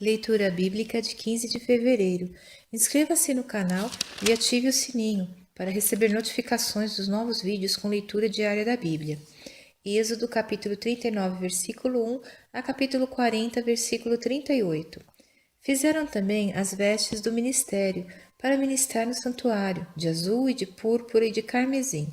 Leitura Bíblica de 15 de fevereiro. Inscreva-se no canal e ative o sininho para receber notificações dos novos vídeos com leitura diária da Bíblia. Êxodo capítulo 39, versículo 1 a capítulo 40, versículo 38. Fizeram também as vestes do ministério para ministrar no santuário, de azul e de púrpura e de carmesim.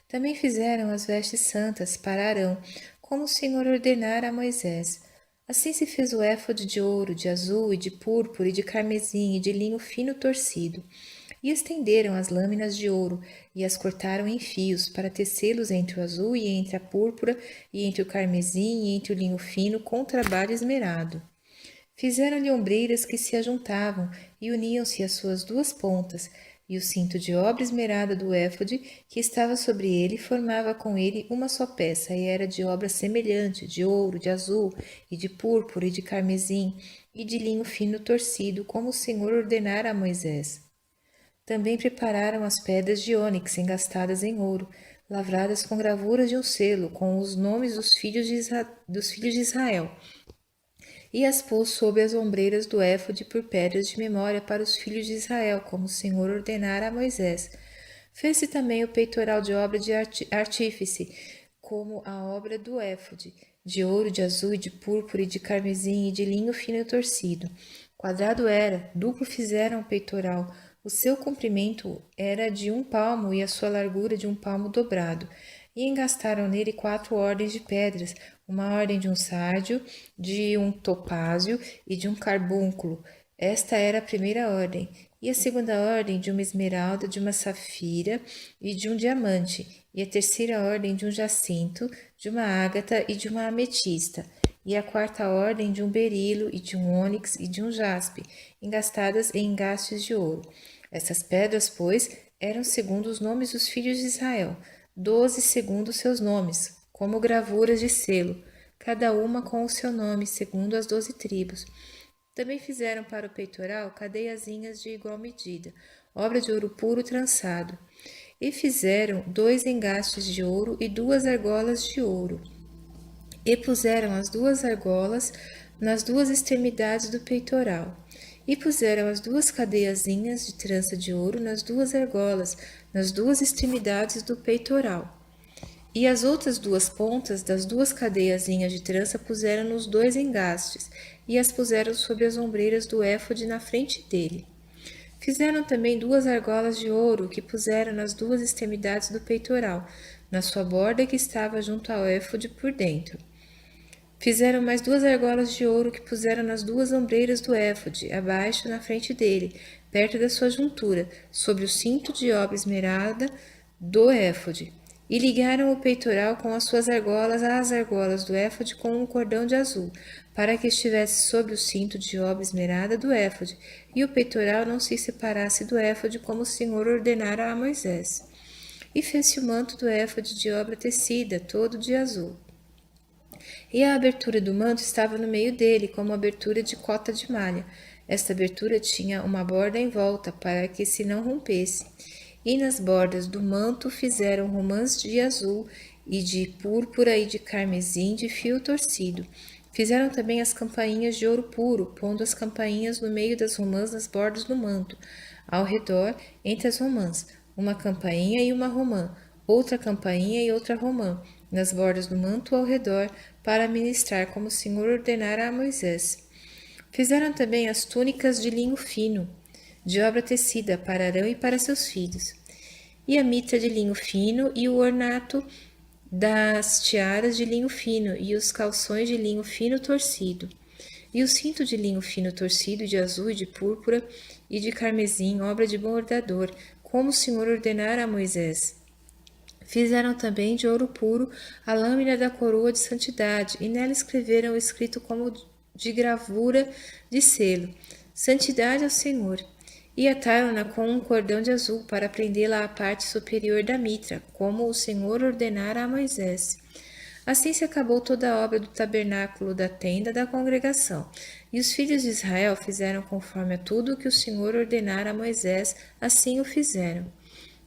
Também fizeram as vestes santas para Arão, como o Senhor ordenara a Moisés. Assim se fez o éfode de ouro, de azul e de púrpura e de carmesim e de linho fino torcido. E estenderam as lâminas de ouro e as cortaram em fios para tecê-los entre o azul e entre a púrpura e entre o carmesim e entre o linho fino com trabalho esmerado. Fizeram-lhe ombreiras que se ajuntavam e uniam-se às suas duas pontas, e o cinto de obra esmerada do éfode que estava sobre ele formava com ele uma só peça, e era de obra semelhante, de ouro, de azul, e de púrpura, e de carmesim, e de linho fino torcido, como o Senhor ordenara a Moisés. Também prepararam as pedras de ônix engastadas em ouro, lavradas com gravuras de um selo, com os nomes dos filhos de Israel, e as pôs sob as ombreiras do éfode por pedras de memória para os filhos de Israel, como o Senhor ordenara a Moisés. Fez-se também o peitoral de obra de artífice, como a obra do éfode, de ouro, de azul, e de púrpura, e de carmesim, e de linho fino e torcido. Quadrado era, duplo fizeram o peitoral. O seu comprimento era de 1 palmo e a sua largura de 1 palmo dobrado. E engastaram nele 4 ordens de pedras, uma ordem de um sárdio, de um topázio e de um carbúnculo. Esta era a primeira ordem. E a segunda ordem de uma esmeralda, de uma safira e de um diamante. E a terceira ordem de um jacinto, de uma ágata e de uma ametista. E a quarta ordem de um berilo e de um ônix e de um jaspe, engastadas em engastes de ouro. Essas pedras, pois, eram segundo os nomes dos filhos de Israel, 12 segundo seus nomes, como gravuras de selo, cada uma com o seu nome, segundo as 12 tribos. Também fizeram para o peitoral cadeiazinhas de igual medida, obra de ouro puro trançado. E fizeram 2 engastes de ouro e 2 argolas de ouro. E puseram as 2 argolas nas 2 extremidades do peitoral. E puseram as 2 cadeiazinhas de trança de ouro nas 2 argolas, nas 2 extremidades do peitoral. E as outras 2 pontas das 2 cadeiazinhas de trança puseram nos 2 engastes, e as puseram sobre as ombreiras do éfode na frente dele. Fizeram também 2 argolas de ouro, que puseram nas 2 extremidades do peitoral, na sua borda que estava junto ao éfode por dentro. Fizeram mais 2 argolas de ouro, que puseram nas 2 ombreiras do éfode, abaixo na frente dele, perto da sua juntura, sobre o cinto de obra esmerada do éfode. E ligaram o peitoral com as suas argolas às argolas do éfode com um cordão de azul, para que estivesse sobre o cinto de obra esmerada do éfode, e o peitoral não se separasse do éfode, como o Senhor ordenara a Moisés. E fez-se o manto do éfode de obra tecida, todo de azul. E a abertura do manto estava no meio dele, como abertura de cota de malha. Esta abertura tinha uma borda em volta, para que se não rompesse. E nas bordas do manto fizeram romãs de azul, e de púrpura e de carmesim de fio torcido. Fizeram também as campainhas de ouro puro, pondo as campainhas no meio das romãs nas bordas do manto, ao redor, entre as romãs, uma campainha e uma romã, outra campainha e outra romã, nas bordas do manto ao redor, para ministrar como o Senhor ordenara a Moisés. Fizeram também as túnicas de linho fino, de obra tecida, para Arão e para seus filhos, e a mitra de linho fino, e o ornato das tiaras de linho fino, e os calções de linho fino torcido, e o cinto de linho fino torcido, de azul e de púrpura e de carmesim, obra de bordador, como o Senhor ordenara a Moisés. Fizeram também de ouro puro a lâmina da coroa de santidade, e nela escreveram o escrito como de gravura de selo: Santidade ao Senhor. E ataram-na com um cordão de azul para prendê-la à parte superior da mitra, como o Senhor ordenara a Moisés. Assim se acabou toda a obra do tabernáculo da tenda da congregação. E os filhos de Israel fizeram conforme a tudo o que o Senhor ordenara a Moisés, assim o fizeram.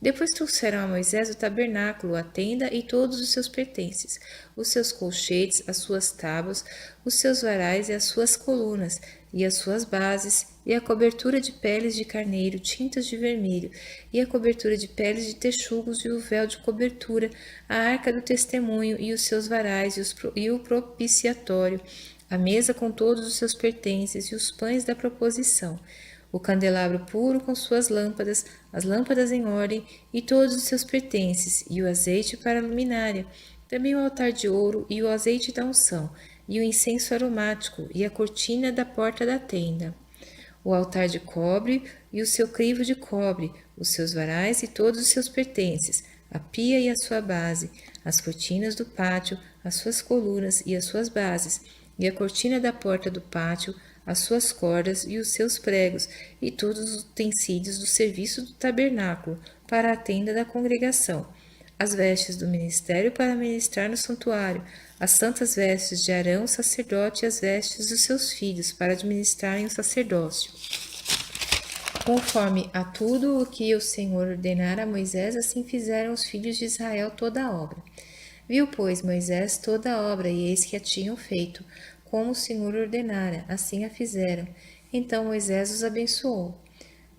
Depois trouxeram a Moisés o tabernáculo, a tenda e todos os seus pertences, os seus colchetes, as suas tábuas, os seus varais e as suas colunas, e as suas bases, e a cobertura de peles de carneiro, tintas de vermelho, e a cobertura de peles de texugos e o véu de cobertura, a arca do testemunho e os seus varais e o propiciatório, a mesa com todos os seus pertences e os pães da proposição, o candelabro puro com suas lâmpadas, as lâmpadas em ordem e todos os seus pertences, e o azeite para a luminária, também o altar de ouro e o azeite da unção, e o incenso aromático, e a cortina da porta da tenda, o altar de cobre e o seu crivo de cobre, os seus varais e todos os seus pertences, a pia e a sua base, as cortinas do pátio, as suas colunas e as suas bases, e a cortina da porta do pátio, as suas cordas e os seus pregos, e todos os utensílios do serviço do tabernáculo, para a tenda da congregação, as vestes do ministério para ministrar no santuário, as santas vestes de Arão, sacerdote, e as vestes dos seus filhos, para administrarem o sacerdócio. Conforme a tudo o que o Senhor ordenara a Moisés, assim fizeram os filhos de Israel toda a obra. Viu, pois, Moisés toda a obra, e eis que a tinham feito, como o Senhor ordenara, assim a fizeram. Então Moisés os abençoou.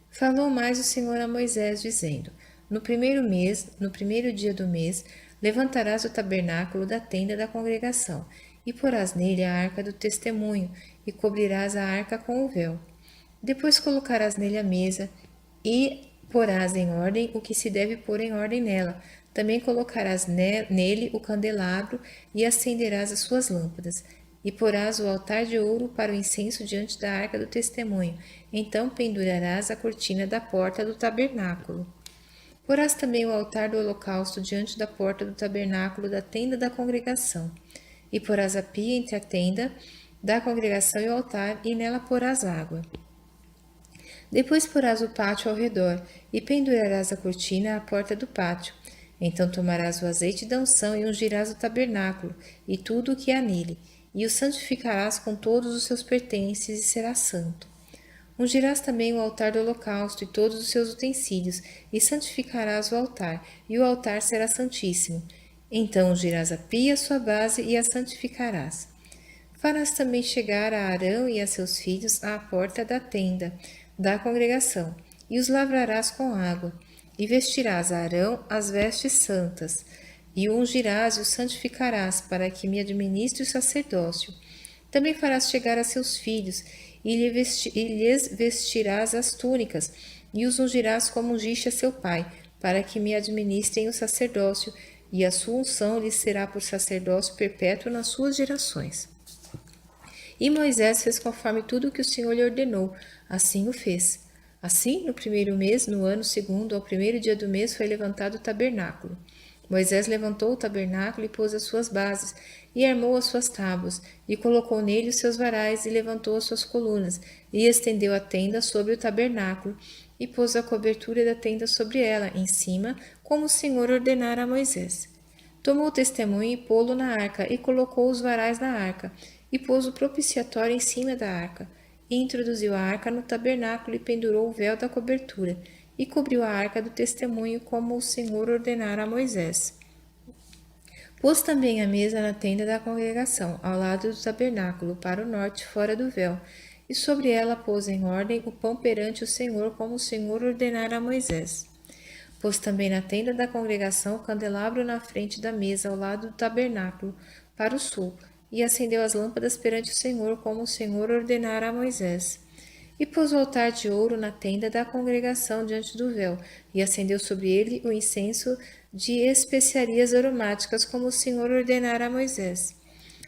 Falou mais o Senhor a Moisés, dizendo: No primeiro mês, no primeiro dia do mês, levantarás o tabernáculo da tenda da congregação, e porás nele a arca do testemunho, e cobrirás a arca com o véu. Depois colocarás nele a mesa, e porás em ordem o que se deve pôr em ordem nela. Também colocarás nele o candelabro, e acenderás as suas lâmpadas. E porás o altar de ouro para o incenso diante da arca do testemunho. Então pendurarás a cortina da porta do tabernáculo. Porás também o altar do holocausto diante da porta do tabernáculo da tenda da congregação. E porás a pia entre a tenda da congregação e o altar, e nela porás água. Depois porás o pátio ao redor, e pendurarás a cortina à porta do pátio. Então tomarás o azeite da unção e ungirás o tabernáculo, e tudo o que há nele, e o santificarás com todos os seus pertences, e será santo. Ungirás também o altar do holocausto e todos os seus utensílios, e santificarás o altar, e o altar será santíssimo. Então ungirás a pia, a sua base, e a santificarás. Farás também chegar a Arão e a seus filhos à porta da tenda da congregação, e os lavrarás com água, e vestirás a Arão as vestes santas, e o ungirás e o santificarás, para que me administre o sacerdócio. Também farás chegar a seus filhos, e lhes vestirás as túnicas, e os ungirás como ungiste a seu pai, para que me administrem o sacerdócio, e a sua unção lhes será por sacerdócio perpétuo nas suas gerações. E Moisés fez conforme tudo o que o Senhor lhe ordenou, assim o fez. Assim, no primeiro mês, no ano segundo, ao primeiro dia do mês, foi levantado o tabernáculo. Moisés levantou o tabernáculo e pôs as suas bases, e armou as suas tábuas, e colocou nele os seus varais, e levantou as suas colunas, e estendeu a tenda sobre o tabernáculo, e pôs a cobertura da tenda sobre ela, em cima, como o Senhor ordenara a Moisés. Tomou o testemunho e pô-lo na arca, e colocou os varais na arca, e pôs o propiciatório em cima da arca, e introduziu a arca no tabernáculo, e pendurou o véu da cobertura, e cobriu a arca do testemunho, como o Senhor ordenara a Moisés. Pôs também a mesa na tenda da congregação, ao lado do tabernáculo, para o norte, fora do véu, e sobre ela pôs em ordem o pão perante o Senhor, como o Senhor ordenara a Moisés. Pôs também na tenda da congregação o candelabro na frente da mesa, ao lado do tabernáculo, para o sul, e acendeu as lâmpadas perante o Senhor, como o Senhor ordenara a Moisés. E pôs o altar de ouro na tenda da congregação diante do véu, e acendeu sobre ele o incenso de especiarias aromáticas, como o Senhor ordenara a Moisés.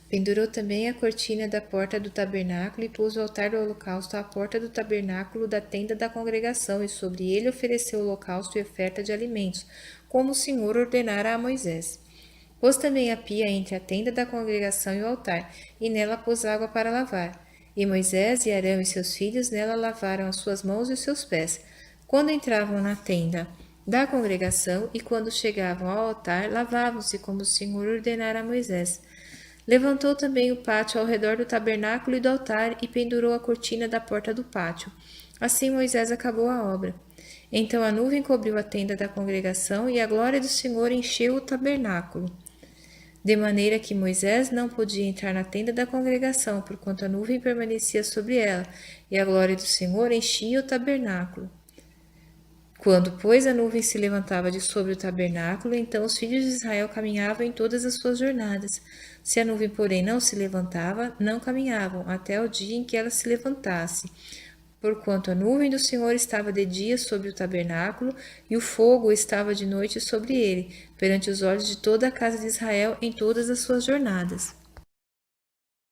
Pendurou também a cortina da porta do tabernáculo, e pôs o altar do holocausto à porta do tabernáculo da tenda da congregação, e sobre ele ofereceu o holocausto e oferta de alimentos, como o Senhor ordenara a Moisés. Pôs também a pia entre a tenda da congregação e o altar, e nela pôs água para lavar. E Moisés e Arão e seus filhos nela lavaram as suas mãos e os seus pés, quando entravam na tenda da congregação, e quando chegavam ao altar, lavavam-se como o Senhor ordenara a Moisés. Levantou também o pátio ao redor do tabernáculo e do altar, e pendurou a cortina da porta do pátio. Assim Moisés acabou a obra. Então a nuvem cobriu a tenda da congregação e a glória do Senhor encheu o tabernáculo. De maneira que Moisés não podia entrar na tenda da congregação, porquanto a nuvem permanecia sobre ela, e a glória do Senhor enchia o tabernáculo. Quando, pois, a nuvem se levantava de sobre o tabernáculo, então os filhos de Israel caminhavam em todas as suas jornadas. Se a nuvem, porém, não se levantava, não caminhavam, até o dia em que ela se levantasse. Porquanto a nuvem do Senhor estava de dia sobre o tabernáculo, e o fogo estava de noite sobre ele, perante os olhos de toda a casa de Israel em todas as suas jornadas.